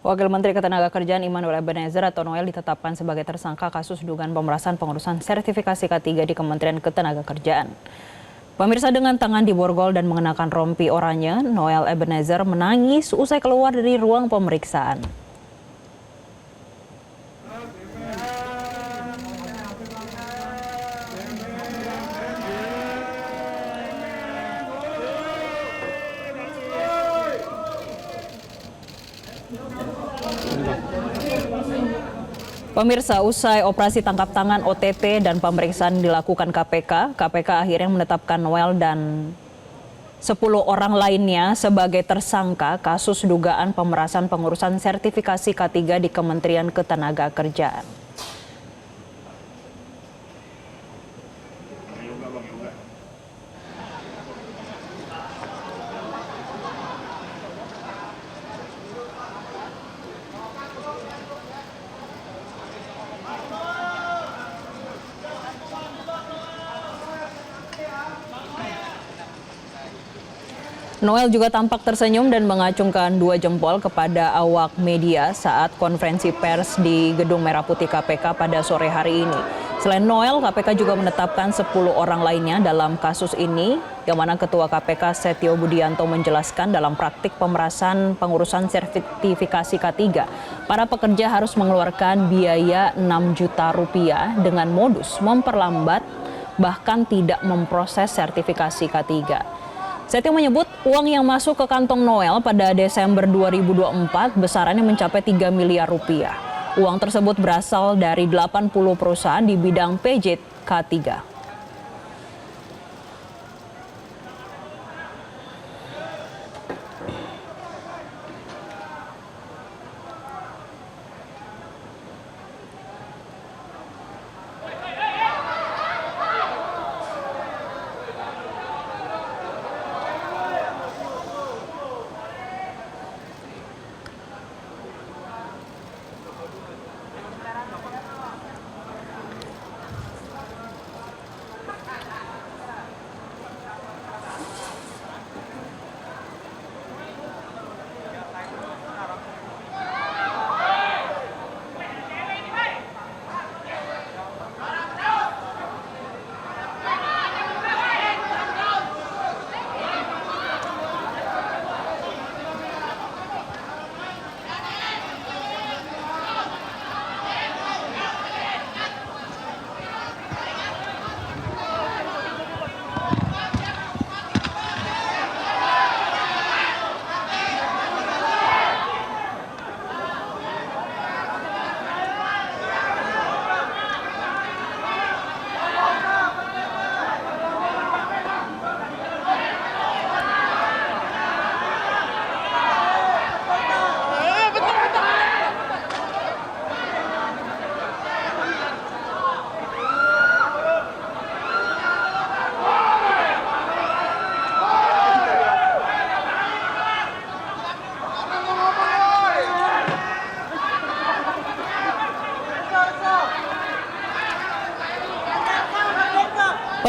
Wakil Menteri Ketenagakerjaan Immanuel Ebenezer atau Noel ditetapkan sebagai tersangka kasus dugaan pemerasan pengurusan sertifikasi K3 di Kementerian Ketenagakerjaan. Pemirsa, dengan tangan di borgol dan mengenakan rompi oranye, Noel Ebenezer menangis usai keluar dari ruang pemeriksaan. Pemirsa, usai operasi tangkap tangan OTT dan pemeriksaan dilakukan KPK akhirnya menetapkan Noel dan 10 orang lainnya sebagai tersangka kasus dugaan pemerasan pengurusan sertifikasi K3 di Kementerian Ketenagakerjaan. Noel juga tampak tersenyum dan mengacungkan 2 jempol kepada awak media saat konferensi pers di Gedung Merah Putih KPK pada sore hari ini. Selain Noel, KPK juga menetapkan 10 orang lainnya dalam kasus ini, yang mana Ketua KPK Setio Budianto menjelaskan dalam praktik pemerasan pengurusan sertifikasi K3, para pekerja harus mengeluarkan biaya 6 juta rupiah dengan modus memperlambat bahkan tidak memproses sertifikasi K3. Setio menyebut uang yang masuk ke kantong Noel pada Desember 2024 besarannya mencapai 3 miliar rupiah. Uang tersebut berasal dari 80 perusahaan di bidang PJ K3.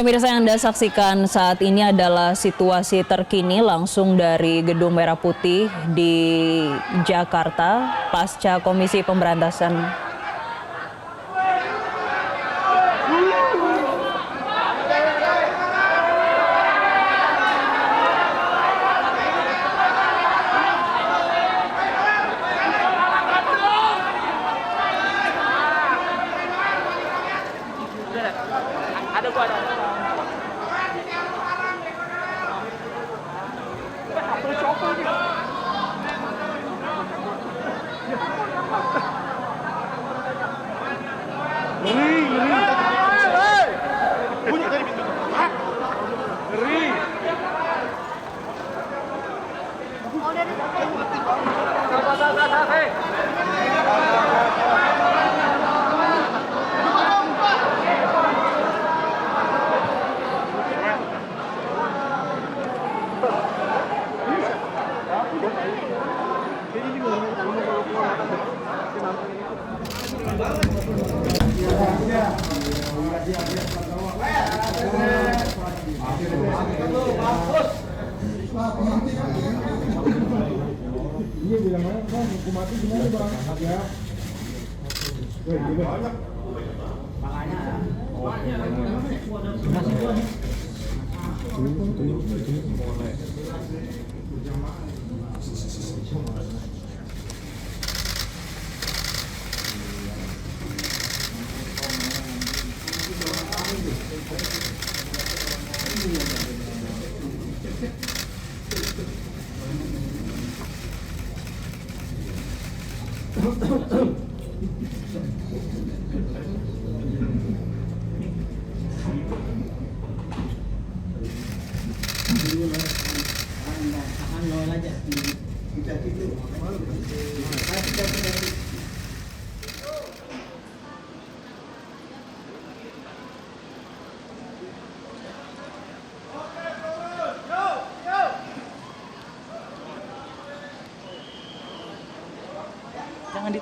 Pemirsa, yang Anda saksikan saat ini adalah situasi terkini langsung dari Gedung Merah Putih di Jakarta pasca Komisi Pemberantasan bunyi tadi pintu. Hah? Ngeri. Ini bilang Jangan di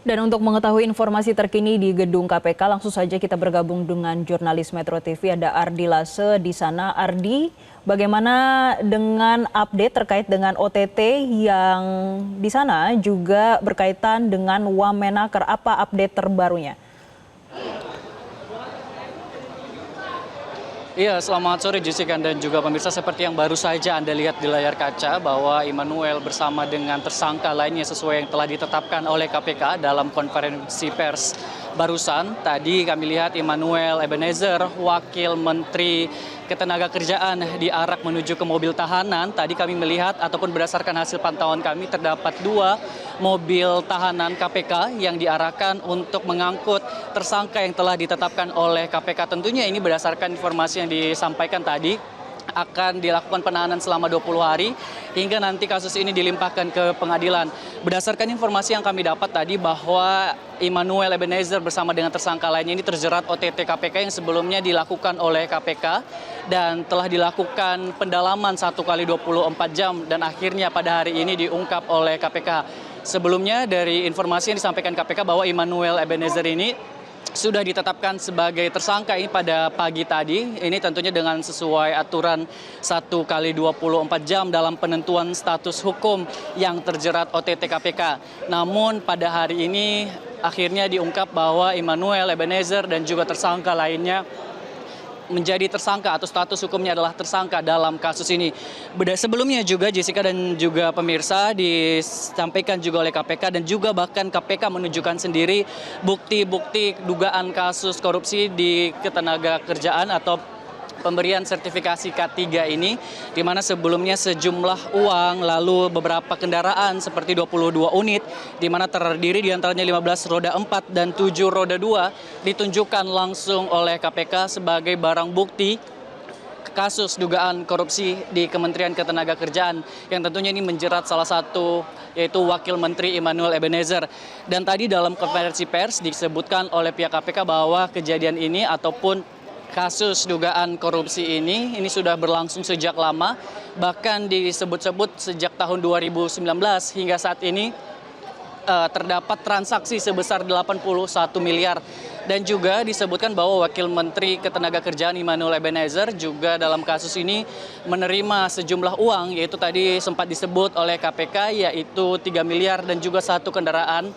Dan untuk mengetahui informasi terkini di gedung KPK, langsung saja kita bergabung dengan jurnalis Metro TV, ada Ardi Lase di sana. Ardi, bagaimana dengan update terkait dengan OTT yang di sana juga berkaitan dengan Wamenaker? Apa update terbarunya? Iya, selamat sore Jessica dan juga pemirsa. Seperti yang baru saja Anda lihat di layar kaca bahwa Immanuel bersama dengan tersangka lainnya sesuai yang telah ditetapkan oleh KPK dalam konferensi pers barusan. Tadi kami lihat Immanuel Ebenezer, Wakil Menteri Ketenagakerjaan, diarak menuju ke mobil tahanan. Tadi kami melihat ataupun berdasarkan hasil pantauan kami terdapat 2 mobil tahanan KPK yang diarahkan untuk mengangkut tersangka yang telah ditetapkan oleh KPK. Tentunya ini berdasarkan informasi yang disampaikan tadi akan dilakukan penahanan selama 20 hari hingga nanti kasus ini dilimpahkan ke pengadilan. Berdasarkan informasi yang kami dapat tadi bahwa Immanuel Ebenezer bersama dengan tersangka lainnya ini terjerat OTT KPK yang sebelumnya dilakukan oleh KPK dan telah dilakukan pendalaman 1 kali 24 jam dan akhirnya pada hari ini diungkap oleh KPK. Sebelumnya dari informasi yang disampaikan KPK bahwa Immanuel Ebenezer ini sudah ditetapkan sebagai tersangka ini pada pagi tadi. Ini tentunya dengan sesuai aturan 1 kali 24 jam dalam penentuan status hukum yang terjerat OTT KPK. Namun pada hari ini akhirnya diungkap bahwa Immanuel Ebenezer dan juga tersangka lainnya menjadi tersangka atau status hukumnya adalah tersangka dalam kasus ini. Sebelumnya juga Jessica dan juga pemirsa disampaikan juga oleh KPK dan juga bahkan KPK menunjukkan sendiri bukti-bukti dugaan kasus korupsi di ketenagakerjaan atau pemberian sertifikasi K3 ini, di mana sebelumnya sejumlah uang lalu beberapa kendaraan seperti 22 unit, di mana terdiri diantaranya 15 roda 4 dan 7 roda 2 ditunjukkan langsung oleh KPK sebagai barang bukti kasus dugaan korupsi di Kementerian Ketenagakerjaan yang tentunya ini menjerat salah satu yaitu Wakil Menteri Immanuel Ebenezer. Dan tadi dalam konferensi pers disebutkan oleh pihak KPK bahwa kejadian ini ataupun kasus dugaan korupsi ini sudah berlangsung sejak lama, bahkan disebut-sebut sejak tahun 2019 hingga saat ini terdapat transaksi sebesar 81 miliar. Dan juga disebutkan bahwa Wakil Menteri Ketenagakerjaan Immanuel Ebenezer juga dalam kasus ini menerima sejumlah uang, yaitu tadi sempat disebut oleh KPK yaitu 3 miliar dan juga 1 kendaraan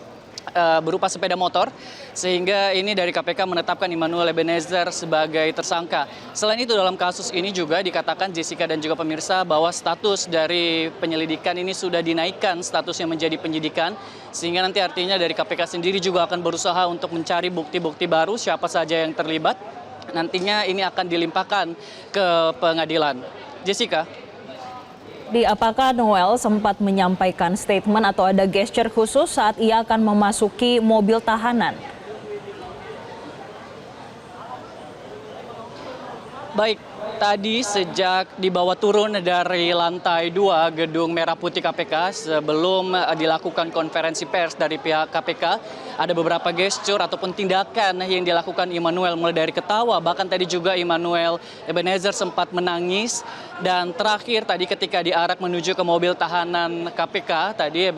berupa sepeda motor, sehingga ini dari KPK menetapkan Immanuel Ebenezer sebagai tersangka. Selain itu dalam kasus ini juga dikatakan Jessica dan juga pemirsa bahwa status dari penyelidikan ini sudah dinaikkan statusnya menjadi penyidikan, sehingga nanti artinya dari KPK sendiri juga akan berusaha untuk mencari bukti-bukti baru siapa saja yang terlibat. Nantinya ini akan dilimpahkan ke pengadilan. Jessica. Apakah Noel sempat menyampaikan statement atau ada gesture khusus saat ia akan memasuki mobil tahanan? Baik, Tadi sejak dibawa turun dari lantai 2 gedung Merah Putih KPK sebelum dilakukan konferensi pers dari pihak KPK, ada beberapa gestur ataupun tindakan yang dilakukan Immanuel, mulai dari ketawa, bahkan tadi juga Immanuel Ebenezer sempat menangis, dan terakhir tadi ketika diarak menuju ke mobil tahanan KPK, tadi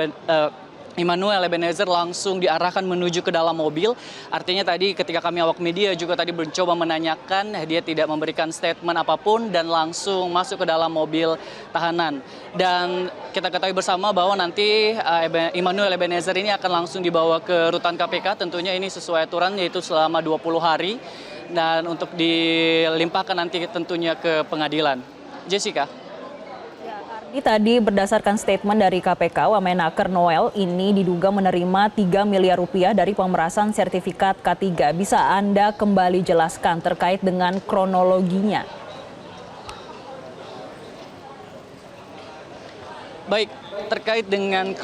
Immanuel Ebenezer langsung diarahkan menuju ke dalam mobil. Artinya tadi ketika kami awak media juga tadi mencoba menanyakan, dia tidak memberikan statement apapun dan langsung masuk ke dalam mobil tahanan. Dan kita ketahui bersama bahwa nanti Immanuel Ebenezer ini akan langsung dibawa ke rutan KPK. Tentunya ini sesuai aturan, yaitu selama 20 hari. Dan untuk dilimpahkan nanti tentunya ke pengadilan. Jessica. Tadi berdasarkan statement dari KPK, Wamenaker Noel ini diduga menerima 3 miliar rupiah dari pemerasan sertifikat K3. Bisa Anda kembali jelaskan terkait dengan kronologinya? Baik, terkait dengan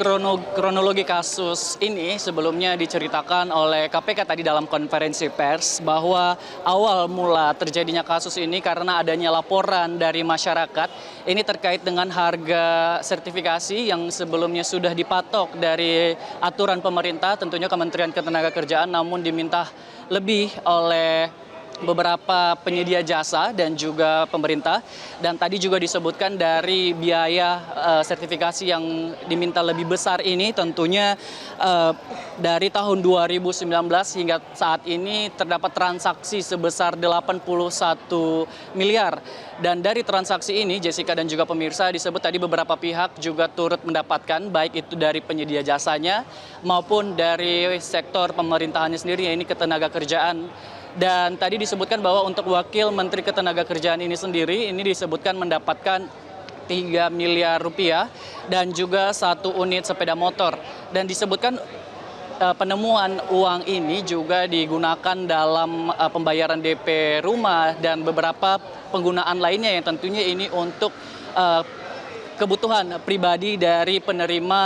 kronologi kasus ini sebelumnya diceritakan oleh KPK tadi dalam konferensi pers bahwa awal mula terjadinya kasus ini karena adanya laporan dari masyarakat ini terkait dengan harga sertifikasi yang sebelumnya sudah dipatok dari aturan pemerintah, tentunya Kementerian Ketenagakerjaan, namun diminta lebih oleh beberapa penyedia jasa dan juga pemerintah. Dan tadi juga disebutkan dari biaya sertifikasi yang diminta lebih besar ini tentunya dari tahun 2019 hingga saat ini terdapat transaksi sebesar 81 miliar. Dan dari transaksi ini Jessica dan juga pemirsa disebut tadi beberapa pihak juga turut mendapatkan, baik itu dari penyedia jasanya maupun dari sektor pemerintahannya sendiri, yaitu Ketenagakerjaan. Dan tadi disebutkan bahwa untuk wakil Menteri Ketenagakerjaan ini sendiri, ini disebutkan mendapatkan 3 miliar rupiah dan juga 1 unit sepeda motor. Dan disebutkan penemuan uang ini juga digunakan dalam pembayaran DP rumah dan beberapa penggunaan lainnya yang tentunya ini untuk kebutuhan pribadi dari penerima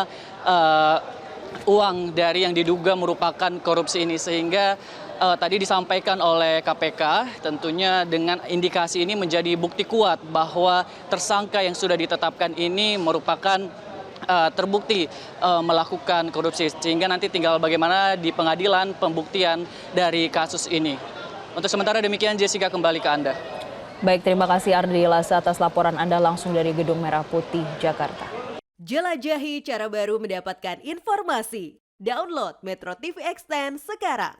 uang dari yang diduga merupakan korupsi ini. Sehingga tadi disampaikan oleh KPK tentunya dengan indikasi ini menjadi bukti kuat bahwa tersangka yang sudah ditetapkan ini merupakan terbukti melakukan korupsi, sehingga nanti tinggal bagaimana di pengadilan pembuktian dari kasus ini. Untuk sementara demikian, Jessica, kembali ke Anda. Baik, terima kasih Ardi Lasa atas laporan Anda langsung dari Gedung Merah Putih, Jakarta. Jelajahi cara baru mendapatkan informasi. Download Metro TV Extend sekarang.